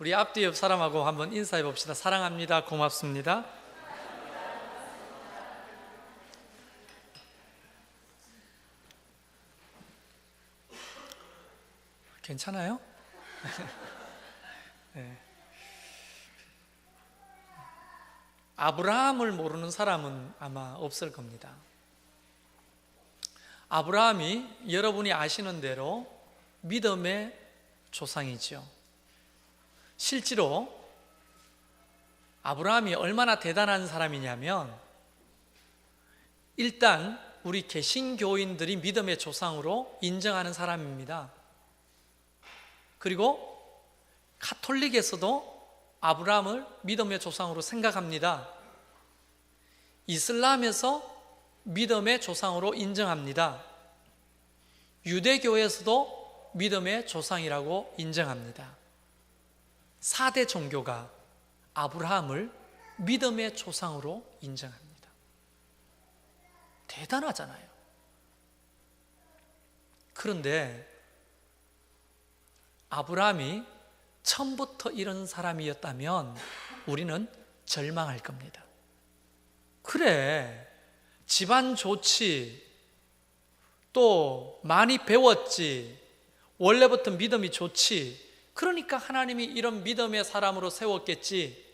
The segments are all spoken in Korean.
우리 앞뒤 옆 사람하고 한번 인사해 봅시다. 사랑합니다. 고맙습니다. 괜찮아요? 네. 아브라함을 모르는 사람은 아마 없을 겁니다. 아브라함이 여러분이 아시는 대로 믿음의 조상이죠. 실제로 아브라함이 얼마나 대단한 사람이냐면, 일단 우리 개신교인들이 믿음의 조상으로 인정하는 사람입니다. 그리고 카톨릭에서도 아브라함을 믿음의 조상으로 생각합니다. 이슬람에서 믿음의 조상으로 인정합니다. 유대교에서도 믿음의 조상이라고 인정합니다. 4대 종교가 아브라함을 믿음의 조상으로 인정합니다. 대단하잖아요. 그런데 아브라함이 처음부터 이런 사람이었다면 우리는 절망할 겁니다. 그래, 집안 좋지, 또 많이 배웠지, 원래부터 믿음이 좋지, 그러니까 하나님이 이런 믿음의 사람으로 세웠겠지.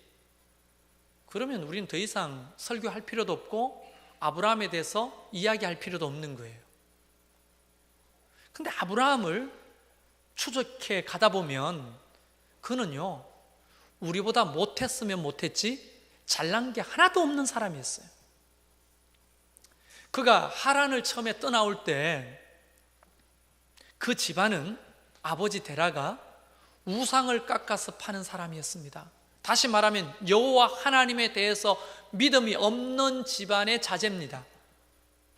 그러면 우리는 더 이상 설교할 필요도 없고 아브라함에 대해서 이야기할 필요도 없는 거예요. 근데 아브라함을 추적해 가다 보면 그는요, 우리보다 못했으면 못했지 잘난 게 하나도 없는 사람이었어요. 그가 하란을 처음에 떠나올 때 그 집안은 아버지 데라가 우상을 깎아서 파는 사람이었습니다. 다시 말하면 여호와 하나님에 대해서 믿음이 없는 집안의 자제입니다.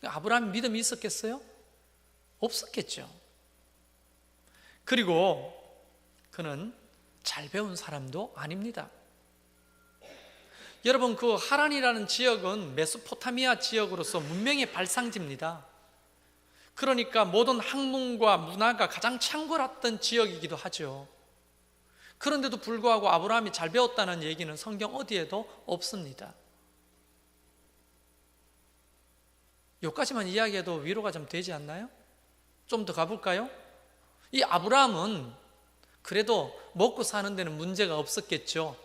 아브라함이 믿음이 있었겠어요? 없었겠죠. 그리고 그는 잘 배운 사람도 아닙니다. 여러분, 그 하란이라는 지역은 메소포타미아 지역으로서 문명의 발상지입니다. 그러니까 모든 학문과 문화가 가장 창궐했던 지역이기도 하죠. 그런데도 불구하고 아브라함이 잘 배웠다는 얘기는 성경 어디에도 없습니다. 여기까지만 이야기해도 위로가 좀 되지 않나요? 좀 더 가볼까요? 이 아브라함은 그래도 먹고 사는 데는 문제가 없었겠죠.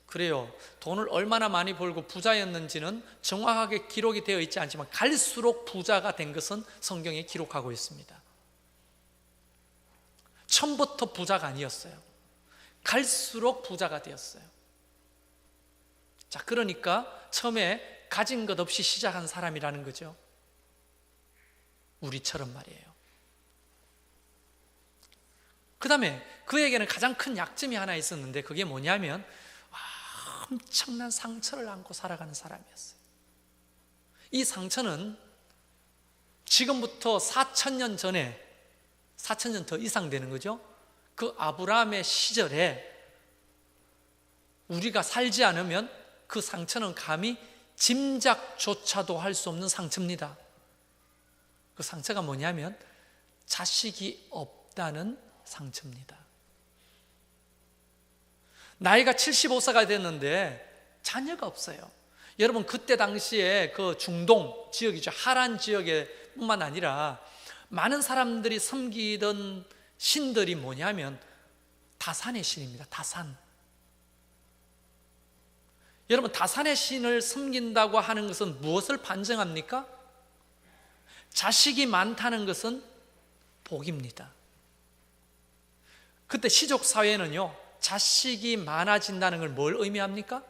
그래요. 돈을 얼마나 많이 벌고 부자였는지는 정확하게 기록이 되어 있지 않지만 갈수록 부자가 된 것은 성경에 기록하고 있습니다. 처음부터 부자가 아니었어요. 갈수록 부자가 되었어요. 자, 그러니까 처음에 가진 것 없이 시작한 사람이라는 거죠. 우리처럼 말이에요. 그 다음에 그에게는 가장 큰 약점이 하나 있었는데 그게 뭐냐면 엄청난 상처를 안고 살아가는 사람이었어요. 이 상처는 지금부터 4,000년 전에, 4,000년 더 이상 되는 거죠. 그 아브라함의 시절에 우리가 살지 않으면 그 상처는 감히 짐작조차도 할 수 없는 상처입니다. 그 상처가 뭐냐면 자식이 없다는 상처입니다. 나이가 75세가 됐는데 자녀가 없어요. 여러분, 그때 당시에 그 중동 지역이죠. 하란 지역에 뿐만 아니라 많은 사람들이 섬기던 신들이 뭐냐면 다산의 신입니다. 다산. 여러분, 다산의 신을 섬긴다고 하는 것은 무엇을 반증합니까? 자식이 많다는 것은 복입니다. 그때 시족 사회는요, 자식이 많아진다는 걸 뭘 의미합니까?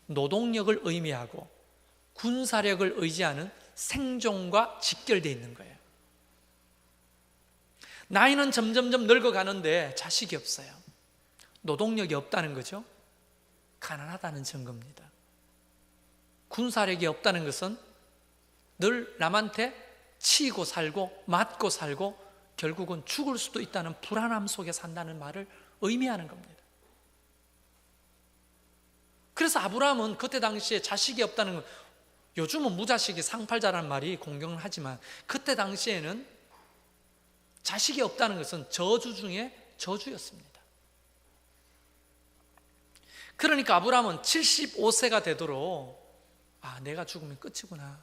노동력을 의미하고 군사력을 의지하는 생존과 직결되어 있는 거예요. 나이는 점점점 늙어가는데 자식이 없어요. 노동력이 없다는 거죠. 가난하다는 증거입니다. 군사력이 없다는 것은 늘 남한테 치이고 살고 맞고 살고 결국은 죽을 수도 있다는 불안함 속에 산다는 말을 의미하는 겁니다. 그래서 아브라함은 그때 당시에 자식이 없다는 건, 요즘은 무자식이 상팔자라는 말이 공경을 하지만 그때 당시에는 자식이 없다는 것은 저주 중에 저주였습니다. 그러니까 아브라함은 75세가 되도록 내가 죽으면 끝이구나,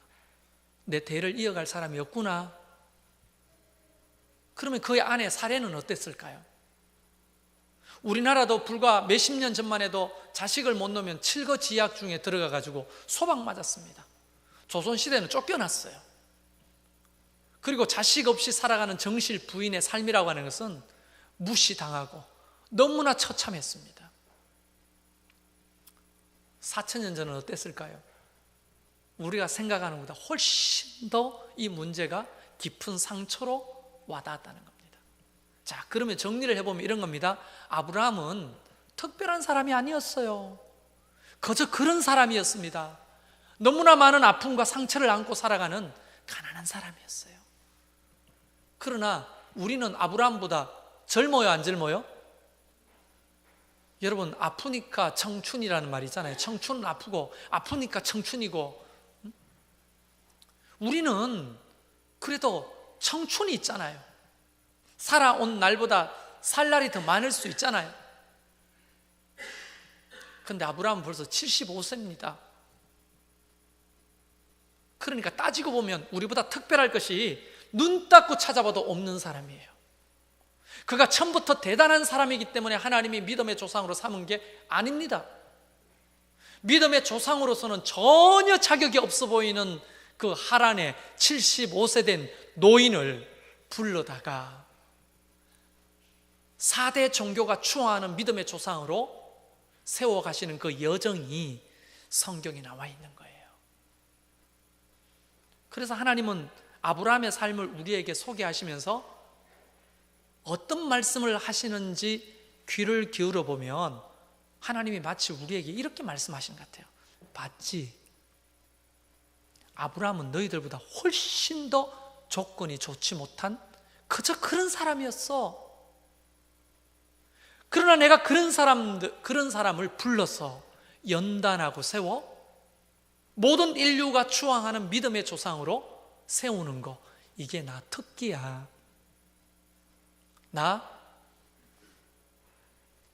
내 대를 이어갈 사람이 없구나. 그러면 그의 아내 사례는 어땠을까요? 우리나라도 불과 몇십 년 전만 해도 자식을 못 놓으면 칠거지약 중에 들어가 가지고 소박 맞았습니다. 조선시대는 쫓겨났어요. 그리고 자식 없이 살아가는 정실 부인의 삶이라고 하는 것은 무시당하고 너무나 처참했습니다. 4,000년 전은 어땠을까요? 우리가 생각하는 것보다 훨씬 더 이 문제가 깊은 상처로 와닿았다는 겁니다. 자, 그러면 정리를 해보면 이런 겁니다. 아브라함은 특별한 사람이 아니었어요. 그저 그런 사람이었습니다. 너무나 많은 아픔과 상처를 안고 살아가는 가난한 사람이었어요. 그러나 우리는 아브라함보다 젊어요, 안 젊어요? 여러분, 아프니까 청춘이라는 말이 있잖아요. 청춘은 아프고 아프니까 청춘이고, 우리는 그래도 청춘이 있잖아요. 살아온 날보다 살 날이 더 많을 수 있잖아요. 그런데 아브라함은 벌써 75세입니다. 그러니까 따지고 보면 우리보다 특별할 것이 눈 닦고 찾아봐도 없는 사람이에요. 그가 처음부터 대단한 사람이기 때문에 하나님이 믿음의 조상으로 삼은 게 아닙니다. 믿음의 조상으로서는 전혀 자격이 없어 보이는 그 하란의 75세 된 노인을 불러다가 4대 종교가 추앙하는 믿음의 조상으로 세워가시는 그 여정이 성경에 나와 있는 거예요. 그래서 하나님은 아브라함의 삶을 우리에게 소개하시면서 어떤 말씀을 하시는지 귀를 기울여 보면 하나님이 마치 우리에게 이렇게 말씀하신 것 같아요. 봤지? 아브라함은 너희들보다 훨씬 더 조건이 좋지 못한 그저 그런 사람이었어. 그러나 내가 그런 사람을 불러서 연단하고 세워 모든 인류가 추앙하는 믿음의 조상으로 세우는 거, 이게 나 특기야. 나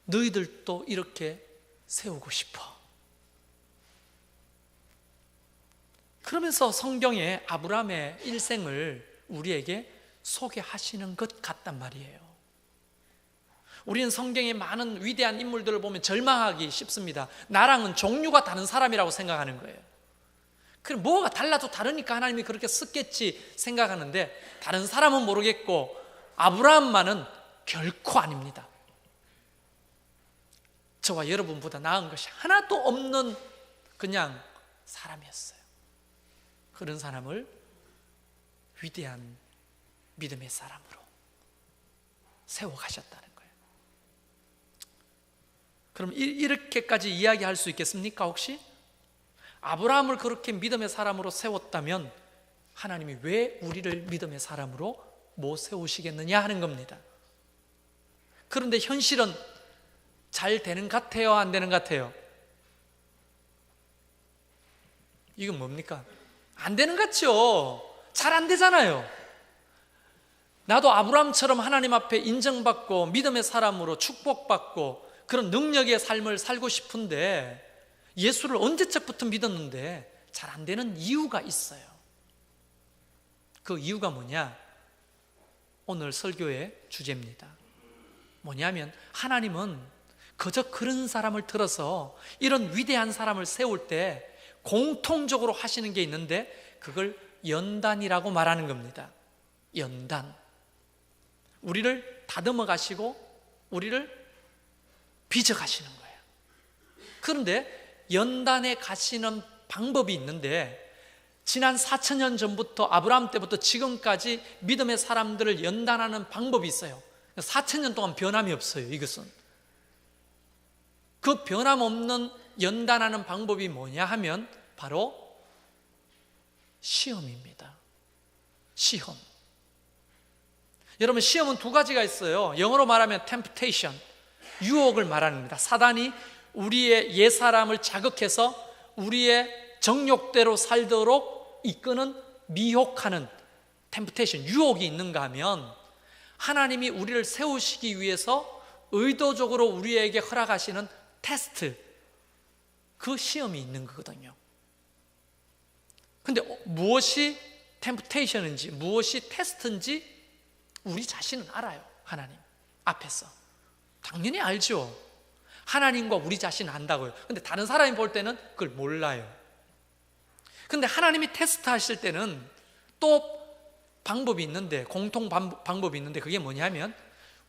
너희들도 이렇게 세우고 싶어. 그러면서 성경에 아브라함의 일생을 우리에게 소개하시는 것 같단 말이에요. 우리는 성경의 많은 위대한 인물들을 보면 절망하기 쉽습니다. 나랑은 종류가 다른 사람이라고 생각하는 거예요. 그럼 뭐가 달라도 다르니까 하나님이 그렇게 썼겠지 생각하는데, 다른 사람은 모르겠고 아브라함만은 결코 아닙니다. 저와 여러분보다 나은 것이 하나도 없는 그냥 사람이었어요. 그런 사람을 위대한 믿음의 사람으로 세워가셨다는 거예요. 그럼 이렇게까지 이야기할 수 있겠습니까? 혹시? 아브라함을 그렇게 믿음의 사람으로 세웠다면 하나님이 왜 우리를 믿음의 사람으로 못 세우시겠느냐 하는 겁니다. 그런데 현실은 잘 되는 것 같아요, 안 되는 것 같아요? 이건 뭡니까? 안 되는 것 같죠? 잘 안 되잖아요. 나도 아브라함처럼 하나님 앞에 인정받고 믿음의 사람으로 축복받고 그런 능력의 삶을 살고 싶은데, 예수를 언제적부터 믿었는데 잘 안 되는 이유가 있어요. 그 이유가 뭐냐? 오늘 설교의 주제입니다. 뭐냐면 하나님은 그저 그런 사람을 들어서 이런 위대한 사람을 세울 때 공통적으로 하시는 게 있는데, 그걸 연단이라고 말하는 겁니다. 연단. 우리를 다듬어 가시고 우리를 빚어 가시는 거예요. 그런데 연단에 가시는 방법이 있는데, 지난 4,000년 전부터 아브라함 때부터 지금까지 믿음의 사람들을 연단하는 방법이 있어요. 4,000년 동안 변함이 없어요. 이것은 그 변함없는 연단하는 방법이 뭐냐 하면 바로 시험입니다. 시험. 여러분, 시험은 두 가지가 있어요. 영어로 말하면 temptation, 유혹을 말하는 겁니다. 사단이 우리의 옛사람을 자극해서 우리의 정욕대로 살도록 이끄는, 미혹하는 temptation, 유혹이 있는가 하면, 하나님이 우리를 세우시기 위해서 의도적으로 우리에게 허락하시는 테스트, 그 시험이 있는 거거든요. 근데 무엇이 템프테이션인지, 무엇이 테스트인지 우리 자신은 알아요. 하나님 앞에서 당연히 알죠. 하나님과 우리 자신은 안다고요. 근데 다른 사람이 볼 때는 그걸 몰라요. 근데 하나님이 테스트하실 때는 또 방법이 있는데, 공통 방법이 있는데, 그게 뭐냐면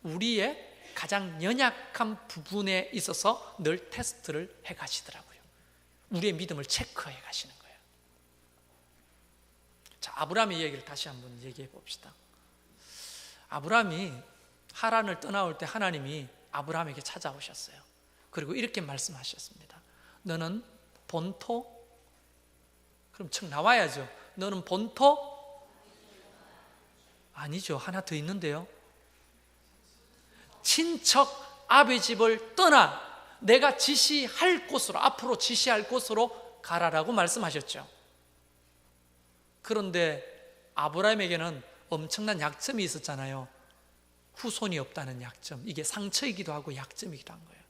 우리의 가장 연약한 부분에 있어서 늘 테스트를 해 가시더라고요. 우리의 믿음을 체크해 가시는 거예요. 자, 아브라함의 얘기를 다시 한번 얘기해 봅시다. 아브라함이 하란을 떠나올 때 하나님이 아브라함에게 찾아오셨어요. 그리고 이렇게 말씀하셨습니다. 너는 본토, 그럼 척 나와야죠. 너는 본토? 아니죠. 하나 더 있는데요. 친척 아비 집을 떠나 내가 지시할 곳으로, 앞으로 지시할 곳으로 가라라고 말씀하셨죠. 그런데 아브라함에게는 엄청난 약점이 있었잖아요. 후손이 없다는 약점. 이게 상처이기도 하고 약점이기도 한 거예요.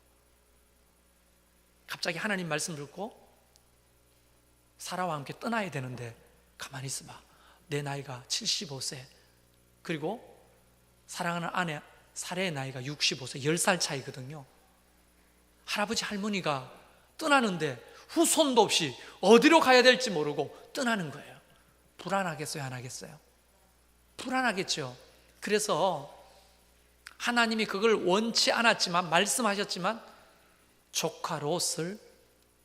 갑자기 하나님 말씀 듣고 사라와 함께 떠나야 되는데 가만히 있어봐. 내 나이가 75세, 그리고 사랑하는 아내 사레의 나이가 65세, 10살 차이거든요. 할아버지 할머니가 떠나는데 후손도 없이 어디로 가야 될지 모르고 떠나는 거예요. 불안하겠어요? 안 하겠어요? 불안하겠죠. 그래서 하나님이 그걸 원치 않았지만, 말씀하셨지만 조카 롯을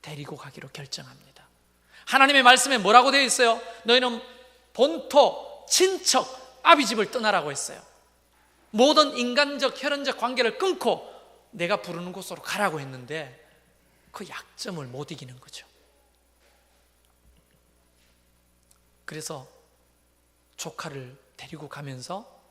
데리고 가기로 결정합니다. 하나님의 말씀에 뭐라고 되어 있어요? 너희는 본토, 친척, 아비 집을 떠나라고 했어요. 모든 인간적, 혈연적 관계를 끊고 내가 부르는 곳으로 가라고 했는데 그 약점을 못 이기는 거죠. 그래서 조카를 데리고 가면서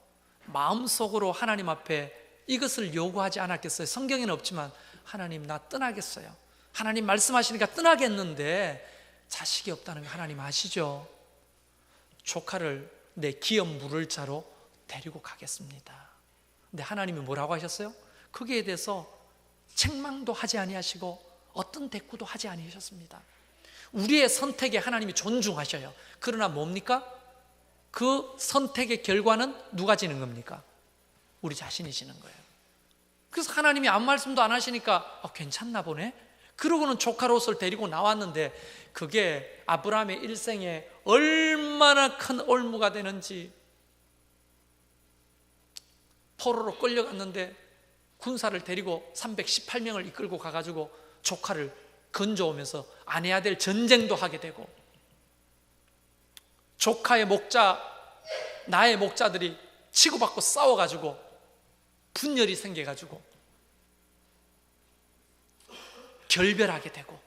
마음속으로 하나님 앞에 이것을 요구하지 않았겠어요? 성경에는 없지만 하나님, 나 떠나겠어요. 하나님 말씀하시니까 떠나겠는데 자식이 없다는 거 하나님 아시죠? 조카를 내 기업 물을 자로 데리고 가겠습니다. 근데 하나님이 뭐라고 하셨어요? 거기에 대해서 책망도 하지 아니하시고 어떤 대꾸도 하지 아니하셨습니다. 우리의 선택에 하나님이 존중하셔요. 그러나 뭡니까? 그 선택의 결과는 누가 지는 겁니까? 우리 자신이 지는 거예요. 그래서 하나님이 아무 말씀도 안 하시니까 괜찮나 보네? 그러고는 조카 롯을 데리고 나왔는데 그게 아브라함의 일생에 얼마나 큰 올무가 되는지. 포로로 끌려갔는데 군사를 데리고 318명을 이끌고 가가지고 조카를 건져오면서 안 해야 될 전쟁도 하게 되고, 조카의 목자, 나의 목자들이 치고받고 싸워가지고 분열이 생겨가지고 결별하게 되고,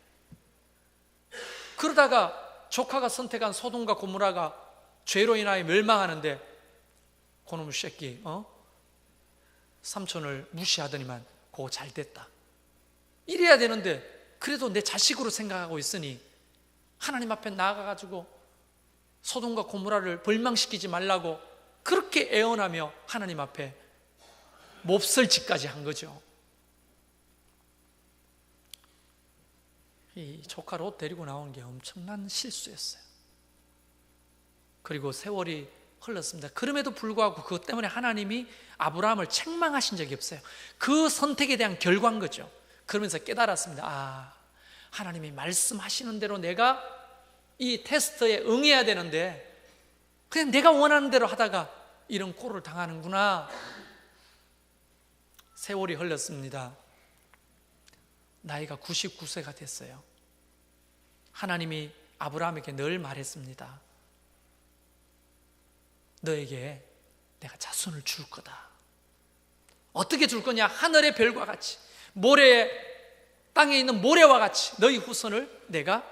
그러다가 조카가 선택한 소돔과 고모라가 죄로 인하여 멸망하는데 그놈의 새끼 삼촌을 무시하더니만 그거 잘 됐다. 이래야 되는데 그래도 내 자식으로 생각하고 있으니 하나님 앞에 나아가가지고 소돔과 고모라를 벌망시키지 말라고 그렇게 애원하며 하나님 앞에 몹쓸 짓까지 한 거죠. 이 조카 롯 데리고 나온 게 엄청난 실수였어요. 그리고 세월이 흘렀습니다. 그럼에도 불구하고 그것 때문에 하나님이 아브라함을 책망하신 적이 없어요. 그 선택에 대한 결과인 거죠. 그러면서 깨달았습니다. 하나님이 말씀하시는 대로 내가 이 테스트에 응해야 되는데 그냥 내가 원하는 대로 하다가 이런 꼴을 당하는구나. 세월이 흘렀습니다. 나이가 99세가 됐어요. 하나님이 아브라함에게 늘 말했습니다. 너에게 내가 자손을 줄 거다. 어떻게 줄 거냐? 하늘의 별과 같이, 땅에 있는 모래와 같이 너희 후손을 내가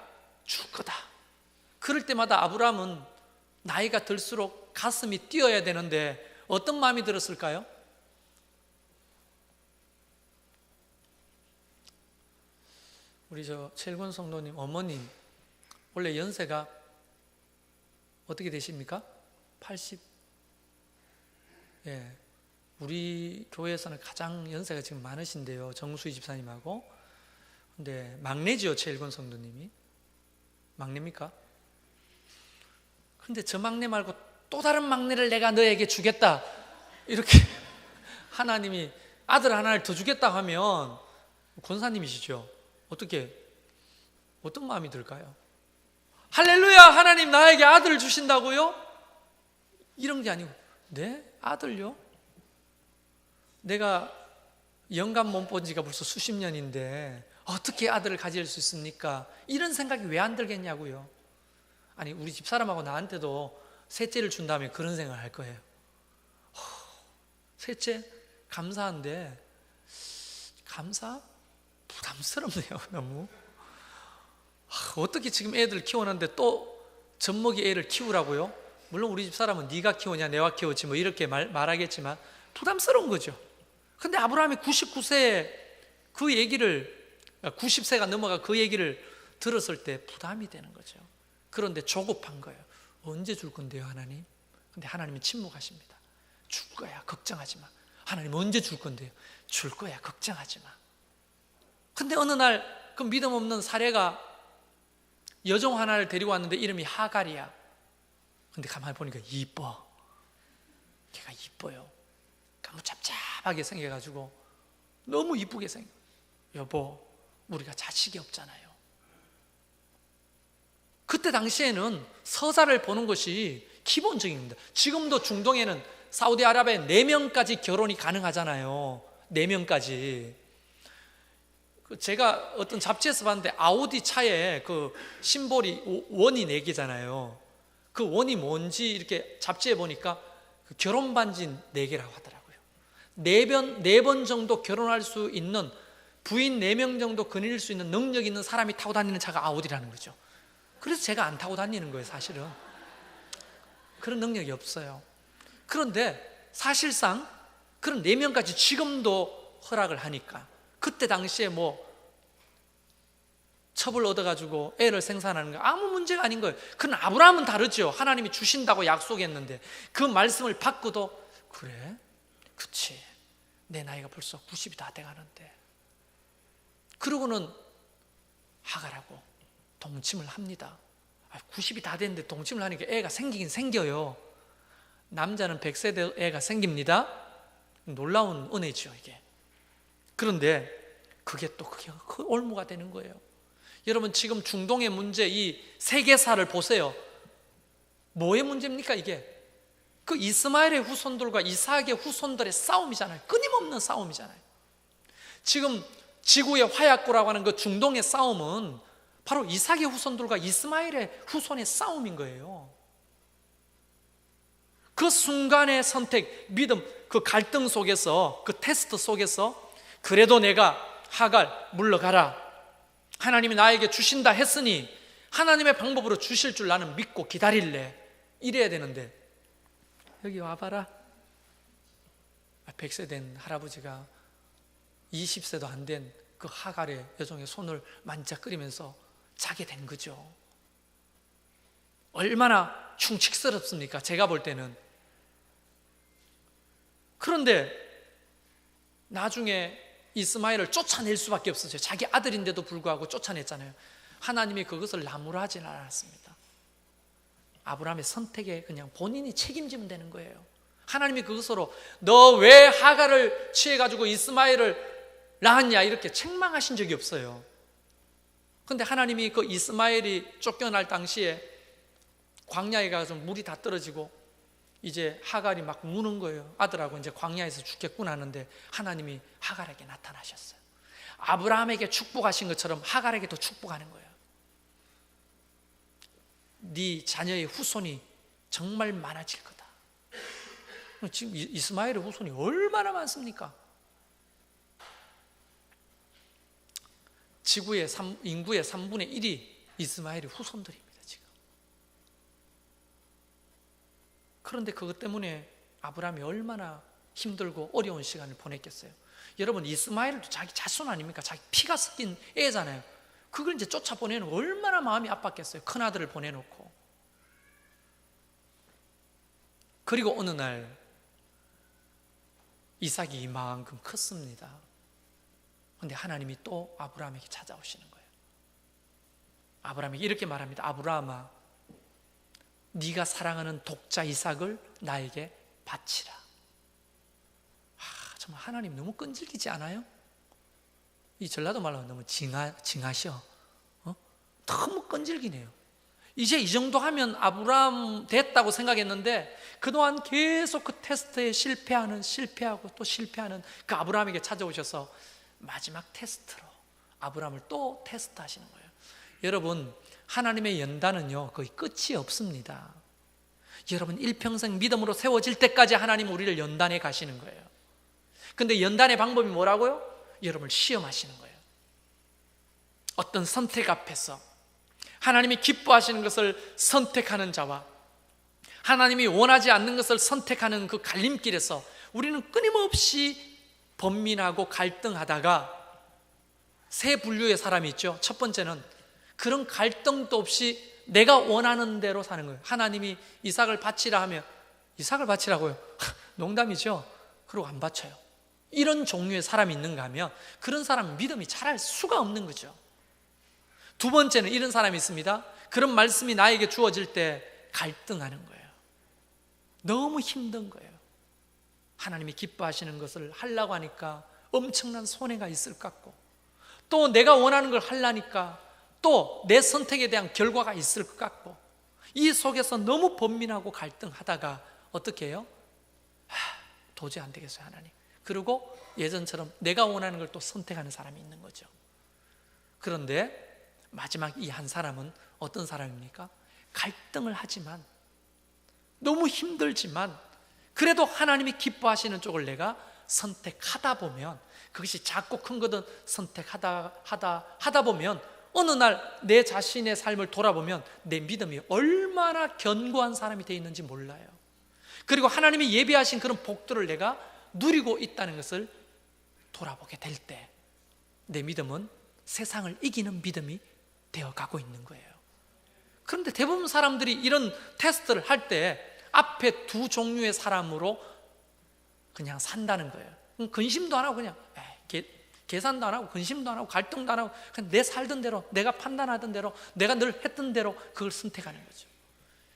줄 거다. 그럴 때마다 아브라함은 나이가 들수록 가슴이 뛰어야 되는데 어떤 마음이 들었을까요? 우리 최일권 성도님 어머님 원래 연세가 어떻게 되십니까? 80. 예, 우리 교회에서는 가장 연세가 지금 많으신데요. 정수희 집사님하고 근데 막내지요, 최일권 성도님이. 막내입니까? 근데 저 막내 말고 또 다른 막내를 내가 너에게 주겠다, 이렇게 하나님이 아들 하나를 더 주겠다 하면 권사님이시죠. 어떤 마음이 들까요? 할렐루야, 하나님 나에게 아들을 주신다고요? 이런 게 아니고, 네? 아들요? 내가 영감 못 본 지가 벌써 수십 년인데 어떻게 아들을 가질 수 있습니까? 이런 생각이 왜 안 들겠냐고요. 아니, 우리 집사람하고 나한테도 셋째를 준다면 그런 생각을 할 거예요. 셋째 감사한데 부담스럽네요. 너무. 어떻게 지금 애들 키우는데 또 젖먹이 애를 키우라고요? 물론 우리 집사람은 네가 키우냐 내가 키우지 뭐 이렇게 말하겠지만 부담스러운 거죠. 근데 아브라함이 99세에 그 얘기를, 90세가 넘어가 그 얘기를 들었을 때 부담이 되는 거죠. 그런데 조급한 거예요. 언제 줄 건데요, 하나님? 근데 하나님은 침묵하십니다. 줄 거야, 걱정하지 마. 하나님 언제 줄 건데요? 줄 거야, 걱정하지 마. 근데 어느 날 그 믿음 없는 사례가 여종 하나를 데리고 왔는데 이름이 하갈이야. 근데 가만히 보니까 이뻐. 걔가 이뻐요. 너무 짭짭하게 생겨가지고 너무 이쁘게 생겨. 여보, 우리가 자식이 없잖아요. 그때 당시에는 서자를 보는 것이 기본적입니다. 지금도 중동에는 사우디아라비아에 4명까지 결혼이 가능하잖아요. 4명까지. 제가 어떤 잡지에서 봤는데 아우디 차에 그 심볼이 원이 4개잖아요. 그 원이 뭔지 이렇게 잡지에 보니까 그 결혼 반지 4개라고 하더라고요. 4번 정도 결혼할 수 있는, 부인 4명 정도 거닐 수 있는 능력 있는 사람이 타고 다니는 차가 아우디라는 거죠. 그래서 제가 안 타고 다니는 거예요. 사실은 그런 능력이 없어요. 그런데 사실상 그런 4명까지 지금도 허락을 하니까, 그때 당시에 뭐 첩을 얻어가지고 애를 생산하는 거 아무 문제가 아닌 거예요. 그러나 아브라함은 다르죠. 하나님이 주신다고 약속했는데 그 말씀을 받고도, 그래? 그치, 내 나이가 벌써 90이 다 돼가는데. 그러고는 하갈하고 동침을 합니다. 90이 다 됐는데 동침을 하니까 애가 생기긴 생겨요. 남자는 100세 된 애가 생깁니다. 놀라운 은혜죠, 이게. 그런데 그게 그 올무가 되는 거예요. 여러분, 지금 중동의 문제, 이 세계사를 보세요. 뭐의 문제입니까, 이게? 그 이스마엘의 후손들과 이삭의 후손들의 싸움이잖아요. 끊임없는 싸움이잖아요. 지금 지구의 화약고라고 하는 그 중동의 싸움은 바로 이삭의 후손들과 이스마엘의 후손의 싸움인 거예요. 그 순간의 선택, 믿음, 그 갈등 속에서, 그 테스트 속에서, 그래도 내가 하갈 물러가라, 하나님이 나에게 주신다 했으니 하나님의 방법으로 주실 줄 나는 믿고 기다릴래, 이래야 되는데, 여기 와봐라. 100세 된 할아버지가 20세도 안 된 그 하갈의 여종의 손을 만작거리면서 자게 된 거죠. 얼마나 충직스럽습니까? 제가 볼 때는. 그런데 나중에 이스마엘을 쫓아낼 수밖에 없었어요. 자기 아들인데도 불구하고 쫓아냈잖아요. 하나님이 그것을 나무라하지는 않았습니다. 아브라함의 선택에 그냥 본인이 책임지면 되는 거예요. 하나님이 그것으로 너 왜 하갈을 취해가지고 이스마엘을 낳았냐 이렇게 책망하신 적이 없어요. 그런데 하나님이 그 이스마엘이 쫓겨날 당시에 광야에 가서 물이 다 떨어지고 이제 하갈이 막 무는 거예요. 아들하고 이제 광야에서 죽겠구나 하는데 하나님이 하갈에게 나타나셨어요. 아브라함에게 축복하신 것처럼 하갈에게도 축복하는 거예요. 네 자녀의 후손이 정말 많아질 거다. 지금 이스마엘의 후손이 얼마나 많습니까? 지구의 인구의 3분의 1이 이스마엘의 후손들입니다, 지금. 그런데 그것 때문에 아브라함이 얼마나 힘들고 어려운 시간을 보냈겠어요. 여러분, 이스마엘도 자기 자손 아닙니까? 자기 피가 섞인 애잖아요. 그걸 이제 쫓아보내는 얼마나 마음이 아팠겠어요. 큰아들을 보내놓고. 그리고 어느 날 이삭이 이만큼 컸습니다. 근데 하나님이 또 아브라함에게 찾아오시는 거예요. 아브라함에게 이렇게 말합니다. 아브라함아, 네가 사랑하는 독자 이삭을 나에게 바치라. 정말 하나님 너무 끈질기지 않아요? 이 전라도 말로 너무 징하셔. 너무 끈질기네요. 이제 이 정도 하면 아브라함 됐다고 생각했는데 그동안 계속 그 테스트에 실패하고 또 실패하는 그 아브라함에게 찾아오셔서 마지막 테스트로 아브라함을 또 테스트하시는 거예요. 여러분, 하나님의 연단은요 거의 끝이 없습니다. 여러분, 일평생 믿음으로 세워질 때까지 하나님 우리를 연단해 가시는 거예요. 근데 연단의 방법이 뭐라고요? 여러분을 시험하시는 거예요. 어떤 선택 앞에서 하나님이 기뻐하시는 것을 선택하는 자와 하나님이 원하지 않는 것을 선택하는 그 갈림길에서 우리는 끊임없이 번민하고 갈등하다가 세 분류의 사람이 있죠. 첫 번째는 그런 갈등도 없이 내가 원하는 대로 사는 거예요. 하나님이 이삭을 바치라 하면 이삭을 바치라고요? 농담이죠. 그리고 안 바쳐요. 이런 종류의 사람이 있는가 하면 그런 사람은 믿음이 자랄 수가 없는 거죠. 두 번째는 이런 사람이 있습니다. 그런 말씀이 나에게 주어질 때 갈등하는 거예요. 너무 힘든 거예요. 하나님이 기뻐하시는 것을 하려고 하니까 엄청난 손해가 있을 것 같고, 또 내가 원하는 걸 하려니까 또 내 선택에 대한 결과가 있을 것 같고, 이 속에서 너무 번민하고 갈등하다가 어떻게 해요? 도저히 안 되겠어요, 하나님. 그리고 예전처럼 내가 원하는 걸 또 선택하는 사람이 있는 거죠. 그런데 마지막 이 한 사람은 어떤 사람입니까? 갈등을 하지만, 너무 힘들지만 그래도 하나님이 기뻐하시는 쪽을 내가 선택하다 보면, 그것이 작고 큰 거든 선택하다 보면 어느 날 내 자신의 삶을 돌아보면 내 믿음이 얼마나 견고한 사람이 되어 있는지 몰라요. 그리고 하나님이 예비하신 그런 복들을 내가 누리고 있다는 것을 돌아보게 될 때 내 믿음은 세상을 이기는 믿음이 되어가고 있는 거예요. 그런데 대부분 사람들이 이런 테스트를 할 때 앞에 두 종류의 사람으로 그냥 산다는 거예요. 근심도 안 하고 그냥 계산도 안 하고 근심도 안 하고 갈등도 안 하고 그냥 내 살던 대로, 내가 판단하던 대로, 내가 늘 했던 대로 그걸 선택하는 거죠.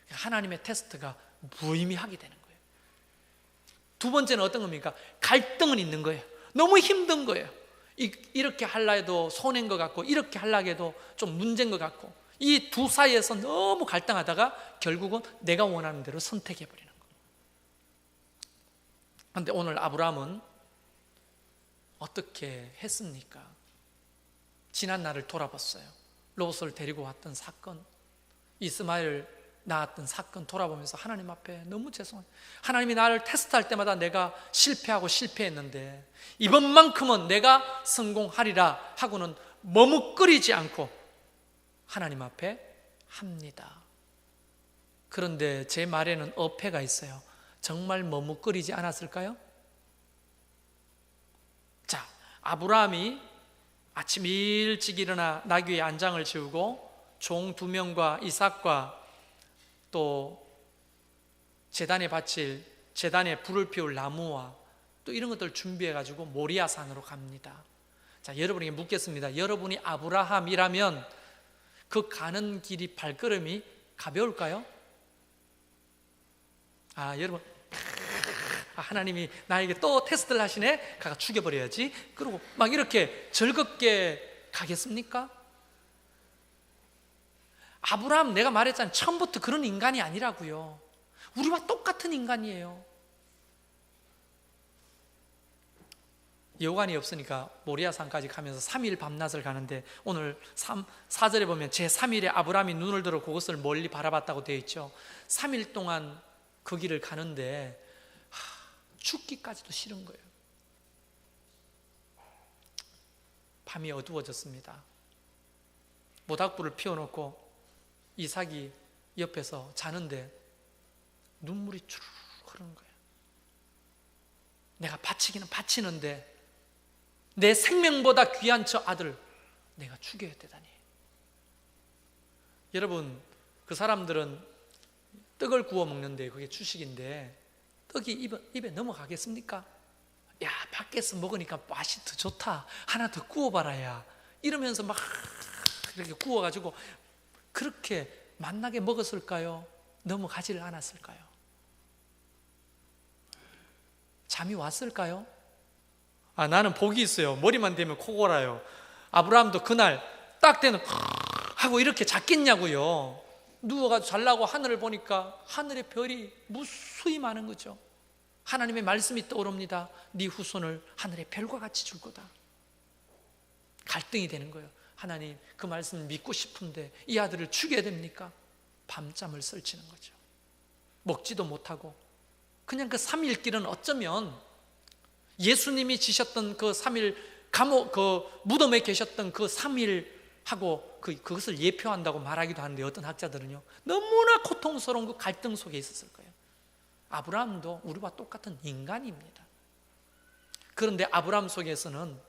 하나님의 테스트가 무의미하게 되는 거예요. 두 번째는 어떤 겁니까? 갈등은 있는 거예요. 너무 힘든 거예요. 이렇게 하려 해도 손해인 것 같고, 이렇게 하려고 해도 좀 문제인 것 같고, 이 두 사이에서 너무 갈등하다가 결국은 내가 원하는 대로 선택해버리는 거예요. 그런데 오늘 아브라함은 어떻게 했습니까? 지난 날을 돌아봤어요. 롯을 데리고 왔던 사건, 이스마엘을 낳았던 사건 돌아보면서 하나님 앞에 너무 죄송해요. 하나님이 나를 테스트할 때마다 내가 실패했는데 이번만큼은 내가 성공하리라 하고는 머뭇거리지 않고 하나님 앞에 합니다. 그런데 제 말에는 어폐가 있어요. 정말 머뭇거리지 않았을까요? 자, 아브라함이 아침 일찍 일어나 나귀의 안장을 지우고 종 2명과 이삭과 또 제단에 불을 피울 나무와 또 이런 것들 준비해 가지고 모리아 산으로 갑니다. 자, 여러분에게 묻겠습니다. 여러분이 아브라함이라면 그 가는 길이 발걸음이 가벼울까요? 여러분, 하나님이 나에게 또 테스트를 하시네? 가가 죽여버려야지. 그리고 막 이렇게 즐겁게 가겠습니까? 아브라함, 내가 말했잖아요. 처음부터 그런 인간이 아니라고요. 우리와 똑같은 인간이에요. 여관이 없으니까 모리아산까지 가면서 3일 밤낮을 가는데, 오늘 4절에 보면 제3일에 아브라함이 눈을 들어 그것을 멀리 바라봤다고 되어 있죠. 3일 동안 그 길을 가는데 죽기까지도 싫은 거예요. 밤이 어두워졌습니다. 모닥불을 피워놓고 이삭이 옆에서 자는데 눈물이 주르륵 흐르는 거예요. 내가 바치기는 바치는데 내 생명보다 귀한 저 아들을 내가 죽여야 되다니. 여러분, 그 사람들은 떡을 구워 먹는데 그게 주식인데 떡이 입에 넘어가겠습니까? 야, 밖에서 먹으니까 맛이 더 좋다, 하나 더 구워봐라 야, 이러면서 막 이렇게 구워가지고 그렇게 맛나게 먹었을까요? 넘어가지를 않았을까요? 잠이 왔을까요? 나는 복이 있어요. 머리만 대면 코 골아요. 아브라함도 그날 딱 되는 하고 이렇게 잤겠냐고요. 누워가지고 자려고 하늘을 보니까 하늘의 별이 무수히 많은 거죠. 하나님의 말씀이 떠오릅니다. 네 후손을 하늘의 별과 같이 줄 거다. 갈등이 되는 거예요. 하나님, 그 말씀을 믿고 싶은데 이 아들을 죽여야 됩니까? 밤잠을 설치는 거죠. 먹지도 못하고 그냥 그 3일 길은 어쩌면 예수님이 지셨던 그 3일 감옥, 그 무덤에 계셨던 그 3일하고 그것을 예표한다고 말하기도 하는데, 어떤 학자들은요, 너무나 고통스러운 그 갈등 속에 있었을 거예요. 아브라함도 우리와 똑같은 인간입니다. 그런데 아브라함 속에서는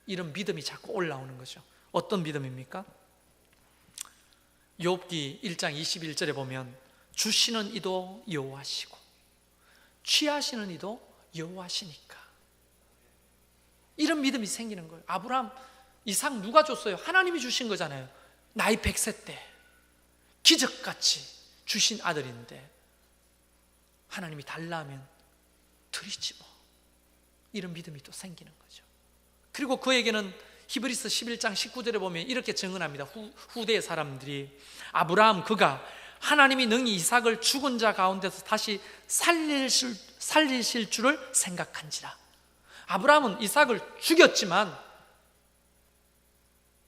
이런 믿음이 자꾸 올라오는 거죠. 어떤 믿음입니까? 욥기 1장 21절에 보면 주시는 이도 여호와시고 취하시는 이도 여호와시니까, 이런 믿음이 생기는 거예요. 아브라함 이삭 누가 줬어요? 하나님이 주신 거잖아요. 나이 100세 때 기적같이 주신 아들인데 하나님이 달라 하면 드리지 뭐, 이런 믿음이 또 생기는 거죠. 그리고 그에게는 히브리서 11장 19절에 보면 이렇게 증언합니다. 후대의 사람들이 아브라함 그가 하나님이 능히 이삭을 죽은 자 가운데서 다시 살리실 줄을 생각한지라. 아브라함은 이삭을 죽였지만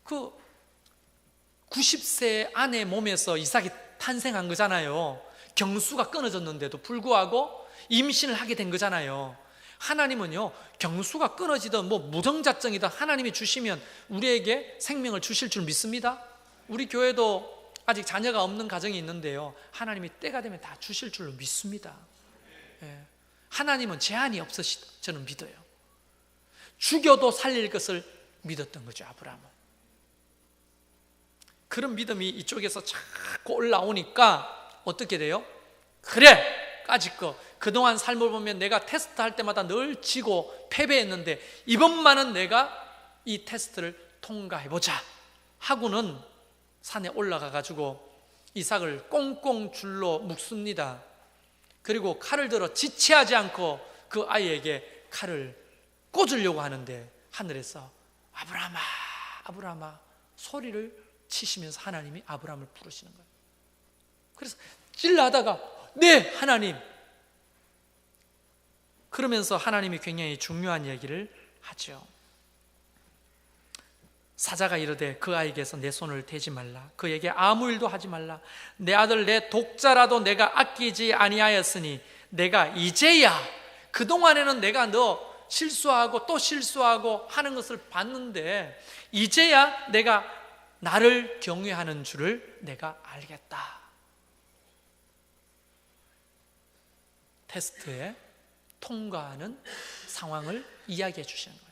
그 90세 아내 몸에서 이삭이 탄생한 거잖아요. 경수가 끊어졌는데도 불구하고 임신을 하게 된 거잖아요. 하나님은요, 경수가 끊어지든 뭐 무정자증이든 하나님이 주시면 우리에게 생명을 주실 줄 믿습니다. 우리 교회도 아직 자녀가 없는 가정이 있는데요, 하나님이 때가 되면 다 주실 줄로 믿습니다. 하나님은 제한이 없으시다, 저는 믿어요. 죽여도 살릴 것을 믿었던 거죠, 아브라함은. 그런 믿음이 이쪽에서 자꾸 올라오니까 어떻게 돼요? 그래, 까짓 거 그동안 삶을 보면 내가 테스트할 때마다 늘 지고 패배했는데 이번만은 내가 이 테스트를 통과해보자 하고는 산에 올라가 가지고 이삭을 꽁꽁 줄로 묶습니다. 그리고 칼을 들어 지체하지 않고 그 아이에게 칼을 꽂으려고 하는데 하늘에서 아브라함아, 아브라함아 소리를 치시면서 하나님이 아브라함을 부르시는 거예요. 그래서 찔러하다가 네 하나님, 그러면서 하나님이 굉장히 중요한 얘기를 하죠. 사자가 이르되 그 아이에게서 내 손을 대지 말라, 그에게 아무 일도 하지 말라. 내 아들 내 독자라도 내가 아끼지 아니하였으니 내가 이제야, 그동안에는 내가 너 실수하고 또 실수하고 하는 것을 봤는데 이제야 내가 나를 경외하는 줄을 내가 알겠다. 테스트에 통과하는 상황을 이야기해 주시는 거예요.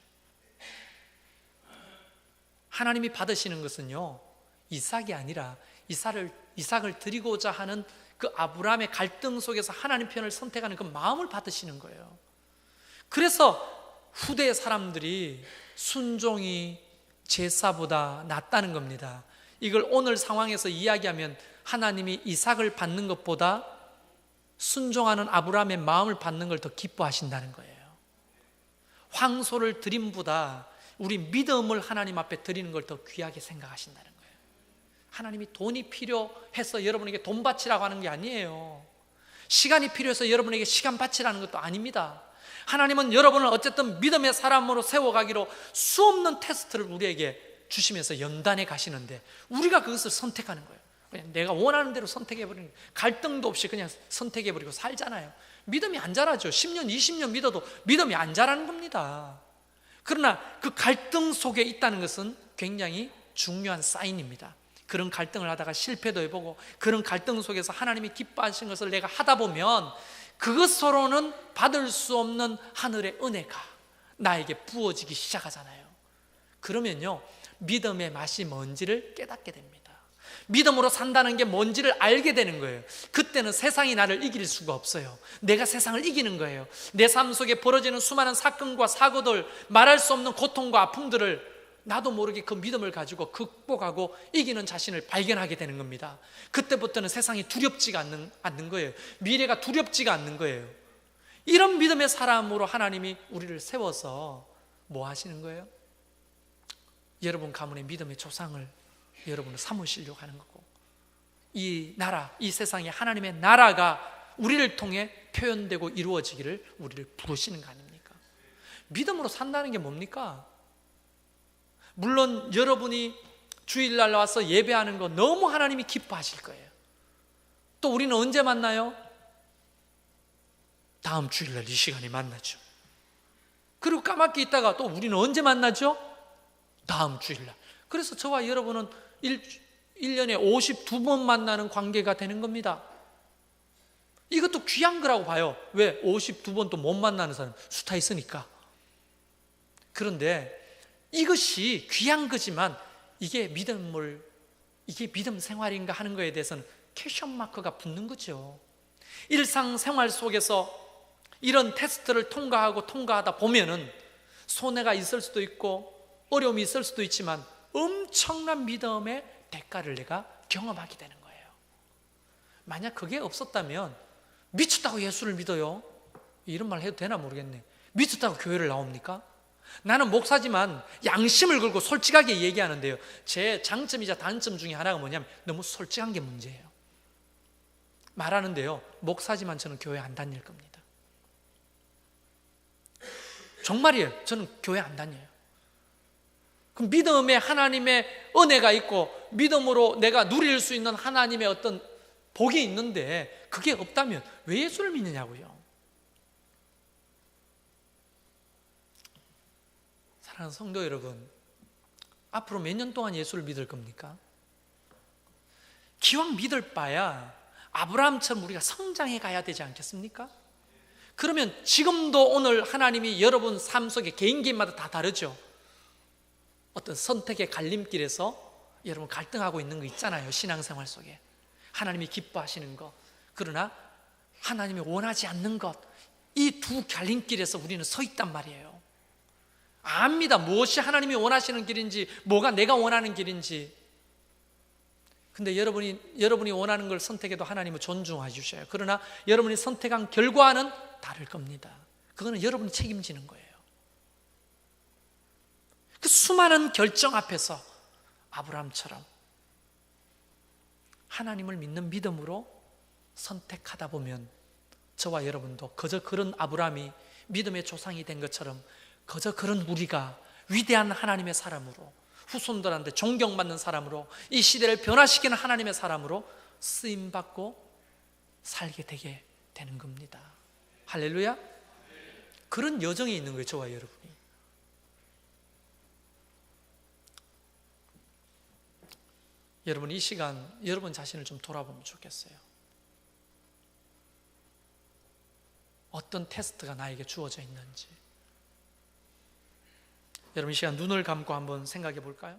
하나님이 받으시는 것은요, 이삭이 아니라 이삭을 드리고자 하는 그 아브라함의 갈등 속에서 하나님 편을 선택하는 그 마음을 받으시는 거예요. 그래서 후대의 사람들이 순종이 제사보다 낫다는 겁니다. 이걸 오늘 상황에서 이야기하면 하나님이 이삭을 받는 것보다 순종하는 아브라함의 마음을 받는 걸 더 기뻐하신다는 거예요. 황소를 드림보다 우리 믿음을 하나님 앞에 드리는 걸 더 귀하게 생각하신다는 거예요. 하나님이 돈이 필요해서 여러분에게 돈 바치라고 하는 게 아니에요. 시간이 필요해서 여러분에게 시간 바치라는 것도 아닙니다. 하나님은 여러분을 어쨌든 믿음의 사람으로 세워가기로 수없는 테스트를 우리에게 주시면서 연단해 가시는데 우리가 그것을 선택하는 거예요. 그냥 내가 원하는 대로 선택해버리는 거예요. 갈등도 없이 그냥 선택해버리고 살잖아요. 믿음이 안 자라죠. 10년, 20년 믿어도 믿음이 안 자라는 겁니다. 그러나 그 갈등 속에 있다는 것은 굉장히 중요한 사인입니다. 그런 갈등을 하다가 실패도 해보고 그런 갈등 속에서 하나님이 기뻐하신 것을 내가 하다 보면 그것으로는 받을 수 없는 하늘의 은혜가 나에게 부어지기 시작하잖아요. 그러면요, 믿음의 맛이 뭔지를 깨닫게 됩니다. 믿음으로 산다는 게 뭔지를 알게 되는 거예요. 그때는 세상이 나를 이길 수가 없어요. 내가 세상을 이기는 거예요. 내 삶 속에 벌어지는 수많은 사건과 사고들, 말할 수 없는 고통과 아픔들을 나도 모르게 그 믿음을 가지고 극복하고 이기는 자신을 발견하게 되는 겁니다. 그때부터는 세상이 두렵지가 않는 거예요. 미래가 두렵지가 않는 거예요. 이런 믿음의 사람으로 하나님이 우리를 세워서 뭐 하시는 거예요? 여러분 가문의 믿음의 조상을 여러분을 삼으시려고 하는 거고, 이 나라, 이 세상에 하나님의 나라가 우리를 통해 표현되고 이루어지기를 우리를 부르시는 거 아닙니까? 믿음으로 산다는 게 뭡니까? 물론 여러분이 주일날 와서 예배하는 거 너무 하나님이 기뻐하실 거예요. 또 우리는 언제 만나요? 다음 주일날 이 시간에 만나죠. 그리고 까맣게 있다가 또 우리는 언제 만나죠? 다음 주일날. 그래서 저와 여러분은 1년에 52번 만나는 관계가 되는 겁니다. 이것도 귀한 거라고 봐요. 왜? 52번 또 못 만나는 사람 숱하 있으니까. 그런데 이것이 귀한 거지만 이게 믿음 생활인가 하는 거에 대해서는 퀘스천 마크가 붙는 거죠. 일상생활 속에서 이런 테스트를 통과하다 보면은 손해가 있을 수도 있고 어려움이 있을 수도 있지만 엄청난 믿음의 대가를 내가 경험하게 되는 거예요. 만약 그게 없었다면 미쳤다고 예수를 믿어요? 이런 말 해도 되나 모르겠네. 미쳤다고 교회를 나옵니까? 나는 목사지만 양심을 걸고 솔직하게 얘기하는데요, 제 장점이자 단점 중에 하나가 뭐냐면 너무 솔직한 게 문제예요. 말하는데요, 목사지만 저는 교회 안 다닐 겁니다. 정말이에요. 저는 교회 안 다녀요. 그럼 믿음에 하나님의 은혜가 있고 믿음으로 내가 누릴 수 있는 하나님의 어떤 복이 있는데 그게 없다면 왜 예수를 믿느냐고요. 사랑하는 성도 여러분, 앞으로 몇 년 동안 예수를 믿을 겁니까? 기왕 믿을 바야 아브라함처럼 우리가 성장해 가야 되지 않겠습니까? 그러면 지금도 오늘 하나님이 여러분 삶 속에 개인마다 다 다르죠. 어떤 선택의 갈림길에서 여러분 갈등하고 있는 거 있잖아요. 신앙생활 속에 하나님이 기뻐하시는 것, 그러나 하나님이 원하지 않는 것, 이 두 갈림길에서 우리는 서 있단 말이에요. 압니다. 무엇이 하나님이 원하시는 길인지, 뭐가 내가 원하는 길인지. 근데 여러분이 원하는 걸 선택해도 하나님은 존중해 주셔요. 그러나 여러분이 선택한 결과는 다를 겁니다. 그거는 여러분이 책임지는 거예요. 그 수많은 결정 앞에서 아브라함처럼 하나님을 믿는 믿음으로 선택하다 보면 저와 여러분도 그저 그런 아브라함이 믿음의 조상이 된 것처럼 그저 그런 우리가 위대한 하나님의 사람으로, 후손들한테 존경받는 사람으로, 이 시대를 변화시키는 하나님의 사람으로 쓰임받고 살게 되게 되는 겁니다. 할렐루야. 그런 여정이 있는 거예요, 저와 여러분이. 여러분 이 시간 여러분 자신을 좀 돌아보면 좋겠어요. 어떤 테스트가 나에게 주어져 있는지. 여러분 이 시간 눈을 감고 한번 생각해 볼까요?